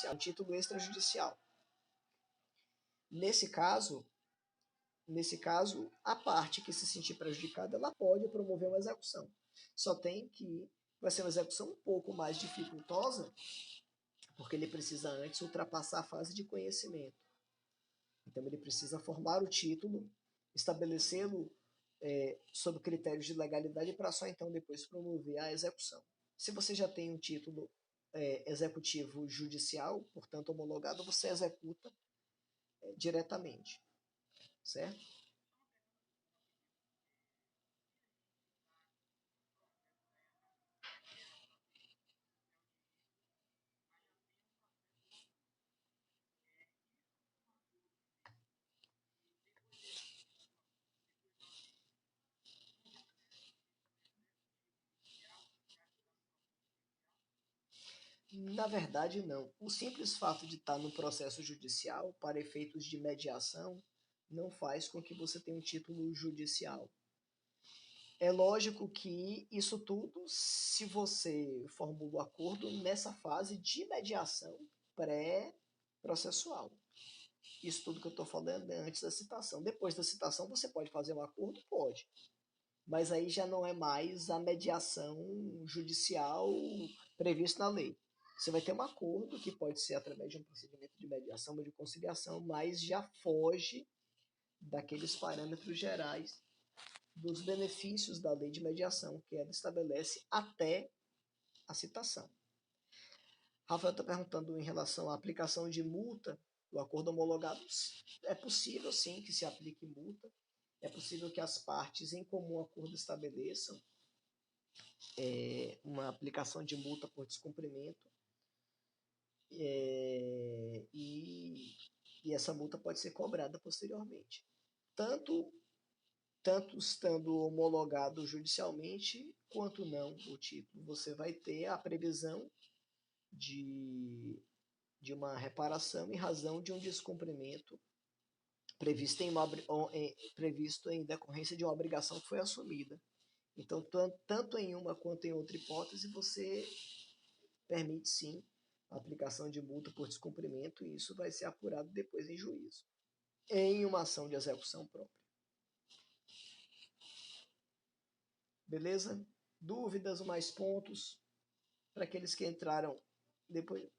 judicial, um título extrajudicial. Nesse caso, a parte que se sentir prejudicada, ela pode promover uma execução. Só tem que vai ser uma execução um pouco mais dificultosa, porque ele precisa antes ultrapassar a fase de conhecimento. Então ele precisa formar o título, estabelecê-lo sob critérios de legalidade para só então depois promover a execução. Se você já tem um título executivo judicial, portanto homologado, você executa diretamente, certo? Na verdade, não. O simples fato de estar no processo judicial, para efeitos de mediação, não faz com que você tenha um título judicial. É lógico que isso tudo, se você formula o acordo nessa fase de mediação pré-processual. Isso tudo que eu estou falando é antes da citação. Depois da citação, você pode fazer um acordo? Pode. Mas aí já não é mais a mediação judicial prevista na lei. Você vai ter um acordo que pode ser através de um procedimento de mediação ou de conciliação, mas já foge daqueles parâmetros gerais dos benefícios da lei de mediação, que ela estabelece até a citação. Rafael está perguntando em relação à aplicação de multa do acordo homologado. É possível, sim, que se aplique multa. É possível que as partes em comum acordo estabeleçam uma aplicação de multa por descumprimento e essa multa pode ser cobrada posteriormente. Tanto estando homologado judicialmente, quanto não o título. Você vai ter a previsão de uma reparação em razão de um descumprimento previsto em decorrência de uma obrigação que foi assumida. Então, tanto em uma quanto em outra hipótese, você permite sim a aplicação de multa por descumprimento e isso vai ser apurado depois em juízo, em uma ação de execução própria. Beleza? Dúvidas ou mais pontos para aqueles que entraram depois?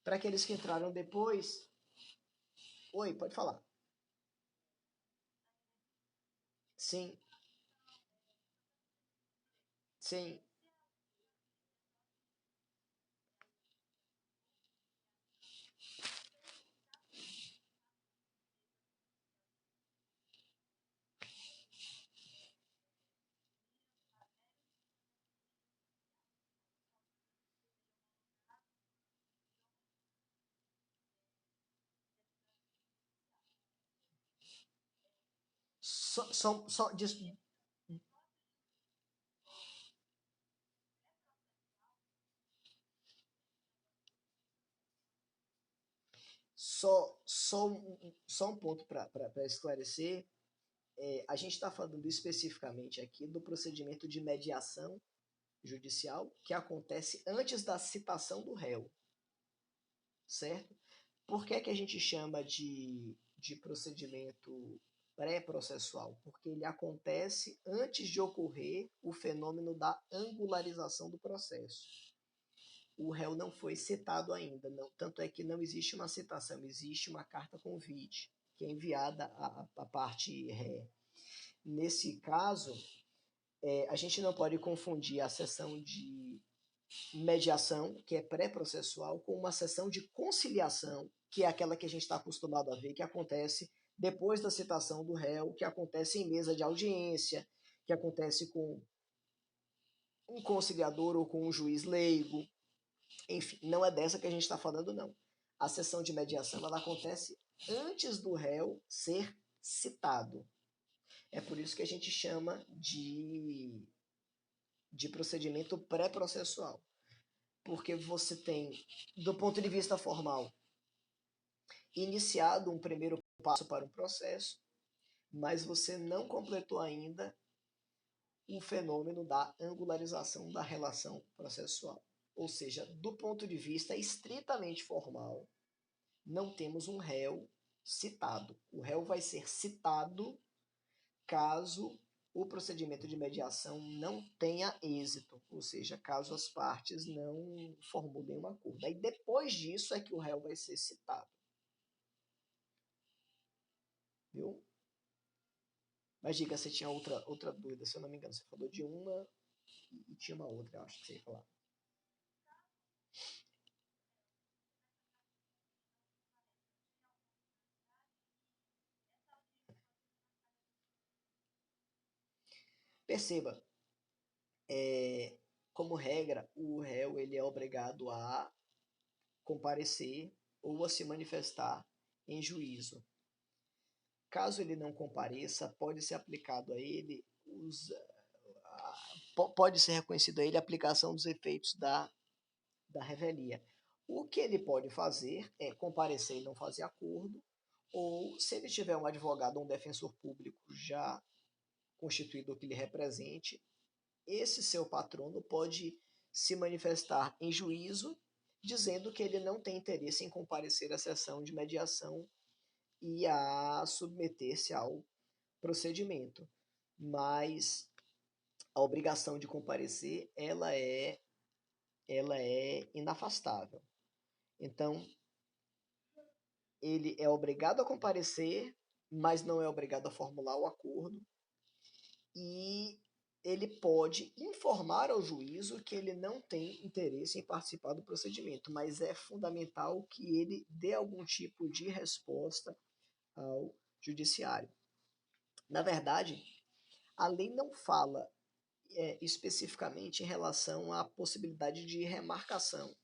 Para aqueles que entraram depois, oi, pode falar. Sim. Sim. Só, só um ponto para esclarecer. A gente está falando especificamente aqui do procedimento de mediação judicial que acontece antes da citação do réu, certo? Por que a gente chama de procedimento pré-processual? Porque ele acontece antes de ocorrer o fenômeno da angularização do processo. O réu não foi citado ainda, não, tanto é que não existe uma citação, existe uma carta convite, que é enviada à parte ré. Nesse caso, a gente não pode confundir a sessão de mediação, que é pré-processual, com uma sessão de conciliação, que é aquela que a gente está acostumado a ver, que acontece depois da citação do réu, que acontece em mesa de audiência, que acontece com um conciliador ou com um juiz leigo. Enfim, não é dessa que a gente está falando, não. A sessão de mediação ela acontece antes do réu ser citado. É por isso que a gente chama de procedimento pré-processual. Porque você tem, do ponto de vista formal, iniciado um primeiro passo para um processo, mas você não completou ainda o fenômeno da angularização da relação processual. Ou seja, do ponto de vista estritamente formal, não temos um réu citado. O réu vai ser citado caso o procedimento de mediação não tenha êxito, ou seja, caso as partes não formulem um acordo. Aí depois disso é que o réu vai ser citado. Viu? Mas diga, você tinha outra dúvida, se eu não me engano. Você falou de uma e tinha uma outra, eu acho que você ia falar. Perceba, como regra, o réu ele é obrigado a comparecer ou a se manifestar em juízo. Caso ele não compareça, pode ser aplicado a ele pode ser reconhecido a ele a aplicação dos efeitos da revelia. O que ele pode fazer é comparecer e não fazer acordo, ou se ele tiver um advogado ou um defensor público já constituído que lhe represente, esse seu patrono pode se manifestar em juízo, dizendo que ele não tem interesse em comparecer à sessão de mediação e a submeter-se ao procedimento. Mas a obrigação de comparecer, ela é inafastável. Então, ele é obrigado a comparecer, mas não é obrigado a formular o acordo, e ele pode informar ao juízo que ele não tem interesse em participar do procedimento, mas é fundamental que ele dê algum tipo de resposta ao judiciário. Na verdade, a lei não fala especificamente em relação à possibilidade de remarcação.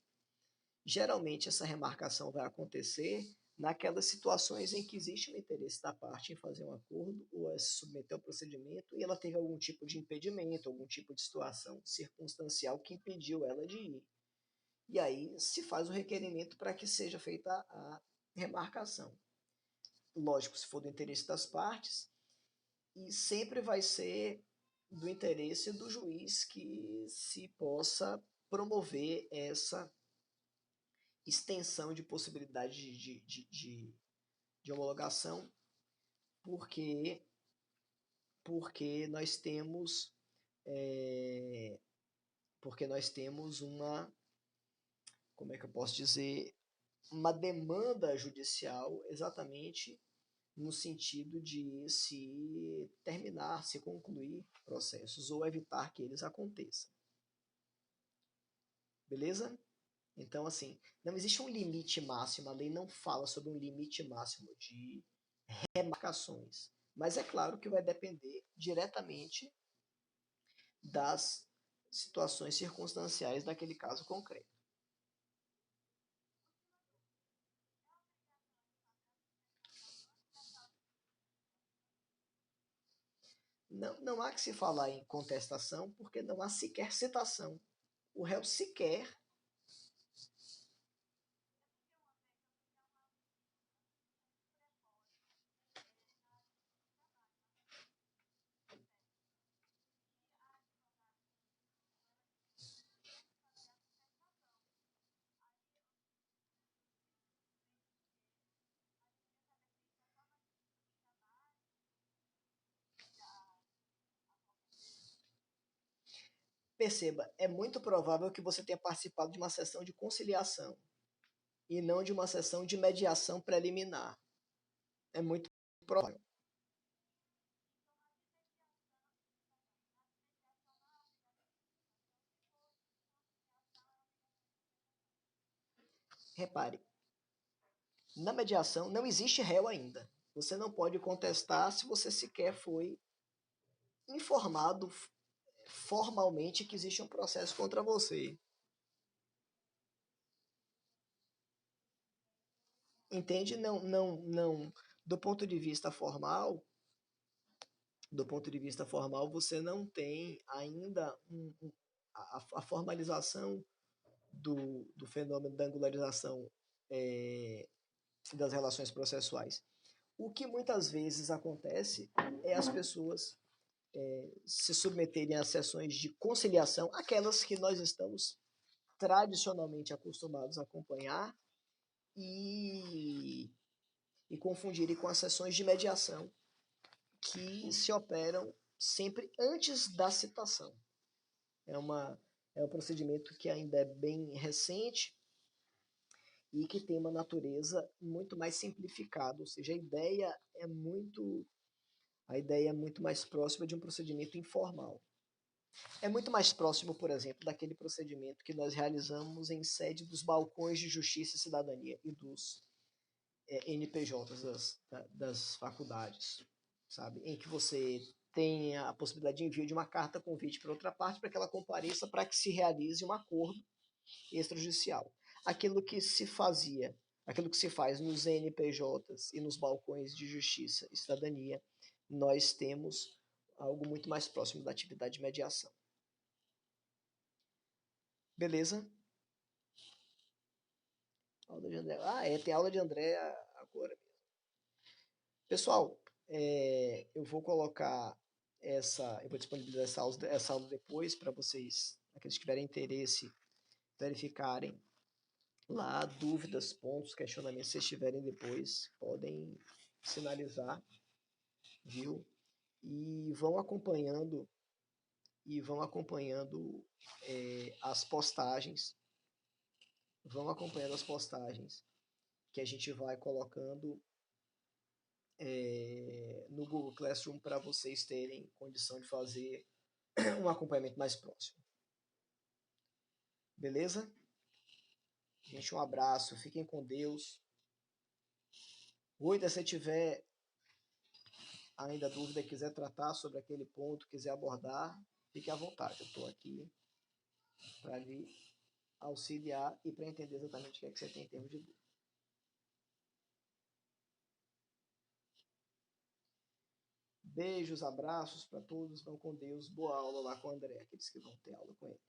Geralmente, essa remarcação vai acontecer naquelas situações em que existe um interesse da parte em fazer um acordo ou a se submeter ao procedimento e ela teve algum tipo de impedimento, algum tipo de situação circunstancial que impediu ela de ir. E aí se faz o requerimento para que seja feita a remarcação. Lógico, se for do interesse das partes, e sempre vai ser do interesse do juiz que se possa promover essa extensão de possibilidade de homologação, porque, porque nós temos porque nós temos uma, como é que eu posso dizer, uma demanda judicial exatamente no sentido de se terminar, se concluir processos ou evitar que eles aconteçam. Beleza? Então, assim, não existe um limite máximo, a lei não fala sobre um limite máximo de remarcações. Mas é claro que vai depender diretamente das situações circunstanciais daquele caso concreto. Não há que se falar em contestação porque não há sequer citação. O réu sequer. Perceba, é muito provável que você tenha participado de uma sessão de conciliação e não de uma sessão de mediação preliminar. É muito provável. Repare, na mediação não existe réu ainda. Você não pode contestar se você sequer foi informado formalmente que existe um processo contra você. Entende? Não. Do ponto de vista formal, você não tem ainda a formalização do fenômeno da angularização das relações processuais. O que muitas vezes acontece é as pessoas se submeterem a sessões de conciliação, aquelas que nós estamos tradicionalmente acostumados a acompanhar e, e confundirem com as sessões de mediação que se operam sempre antes da citação. É um procedimento que ainda é bem recente e que tem uma natureza muito mais simplificada, ou seja, a ideia é muito mais próxima de um procedimento informal. É muito mais próximo, por exemplo, daquele procedimento que nós realizamos em sede dos balcões de Justiça e Cidadania e dos NPJs das faculdades, sabe? Em que você tem a possibilidade de envio de uma carta convite para outra parte para que ela compareça para que se realize um acordo extrajudicial. Aquilo que se fazia, aquilo que se faz nos NPJs e nos balcões de Justiça e Cidadania, nós temos algo muito mais próximo da atividade de mediação. Beleza? Aula de André. Tem aula de André agora. Pessoal, eu vou colocar eu vou disponibilizar essa aula depois para vocês, aqueles que tiverem interesse, verificarem lá dúvidas, pontos, questionamentos, se vocês tiverem depois, podem sinalizar, viu? E vão acompanhando as postagens, que a gente vai colocando no Google Classroom para vocês terem condição de fazer um acompanhamento mais próximo. Beleza? Gente, um abraço, fiquem com Deus. Ruida, se tiver ainda dúvida, quiser tratar sobre aquele ponto, quiser abordar, fique à vontade. Eu estou aqui para lhe auxiliar e para entender exatamente o que é que você tem em termos de dúvida. Beijos, abraços para todos, vão com Deus. Boa aula lá com o André, aqueles que vão ter aula com ele.